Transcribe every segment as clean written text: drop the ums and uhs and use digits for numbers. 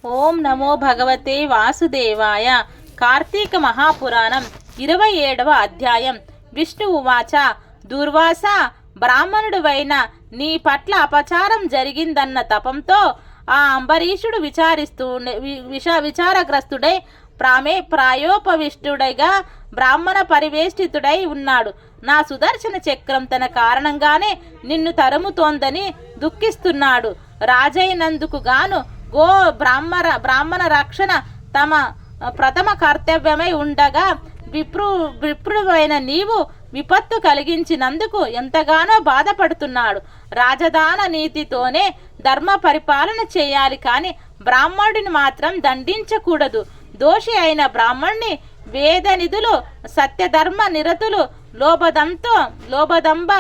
ఓం నమో భగవతే వాసుదేవాయ. కార్తీక మహాపురాణం 27వ అధ్యాయం. విష్ణు ఉవాచ. దుర్వాస, బ్రాహ్మణుడువైన నీ పట్ల అపచారం జరిగిందన్న తపంతో ఆ అంబరీషుడు విచారగ్రస్తుడై ప్రాయోపవిష్టుడైగా బ్రాహ్మణ పరివేష్టితుడై ఉన్నాడు. నా సుదర్శన చక్రం తన కారణంగానే నిన్ను తరుముతోందని దుఃఖిస్తున్నాడు. రాజైనందుకు గాను బ్రాహ్మణ రక్షణ తమ ప్రథమ కర్తవ్యమై ఉండగా విప్రుడైన నీవు విపత్తు కలిగించినందుకు ఎంతగానో బాధపడుతున్నాడు. రాజధాన నీతితోనే ధర్మ పరిపాలన చేయాలి, కానీ బ్రాహ్మణుడిని మాత్రం దండించకూడదు. దోషి అయిన బ్రాహ్మణుని వేదనిధులు, సత్యధర్మ నిరతులు, లోబదంబ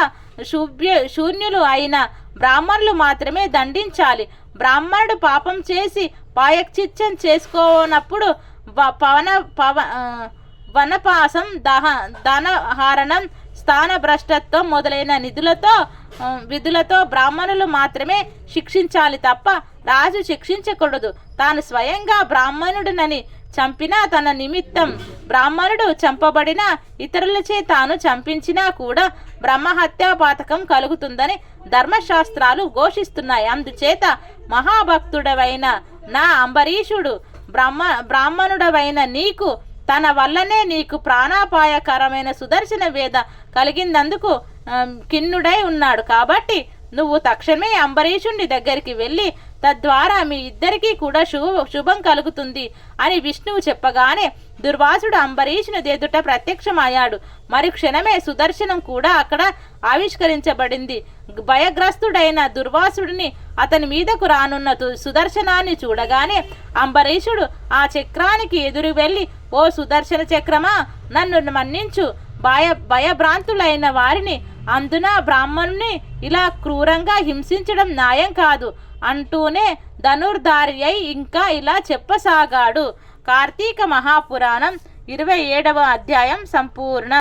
శూన్యులు అయిన బ్రాహ్మణులు మాత్రమే దండించాలి. బ్రాహ్మణుడు పాపం చేసి పాయశ్చిత్తం చేసుకోనప్పుడు వనపాసం, ధనహారణం, స్థానభ్రష్టత్వం మొదలైన విధులతో బ్రాహ్మణులు మాత్రమే శిక్షించాలి తప్ప రాజు శిక్షించకూడదు. తాను స్వయంగా బ్రాహ్మణుడినని చంపినా, తన నిమిత్తం బ్రాహ్మణుడు చంపబడినా, ఇతరులచే తాను చంపించినా కూడా బ్రహ్మహత్యా పాతకం కలుగుతుందని ధర్మశాస్త్రాలు ఘోషిస్తున్నాయి. అందుచేత మహాభక్తుడవైన నా అంబరీషుడు బ్రాహ్మణుడవైన నీకు తన వల్లనే నీకు ప్రాణాపాయకరమైన సుదర్శన వేద కలిగిందందుకు ఖిన్నుడై ఉన్నాడు. కాబట్టి నువ్వు తక్షణమే అంబరీషుని దగ్గరికి వెళ్ళి తద్వారా మీ ఇద్దరికీ కూడా శుభం కలుగుతుంది అని విష్ణువు చెప్పగానే దుర్వాసుడు అంబరీషుని ఎదుట ప్రత్యక్షమయ్యాడు. మరి క్షణమే సుదర్శనం కూడా అక్కడ ఆవిష్కరించబడింది. భయగ్రస్తుడైన దుర్వాసుడిని అతని మీదకు రానున్న సుదర్శనాన్ని చూడగానే అంబరీషుడు ఆ చక్రానికి ఎదురు వెళ్ళి, ఓ సుదర్శన చక్రమా, నన్ను మన్నించు. భయభ్రాంతులైన వారిని, అందున బ్రాహ్మణుని ఇలా క్రూరంగా హింసించడం న్యాయం కాదు అంటూనే ధనుర్ధారి అయి ఇంకా ఇలా చెప్పసాగాడు. కార్తీక మహాపురాణం 27వ అధ్యాయం సంపూర్ణ.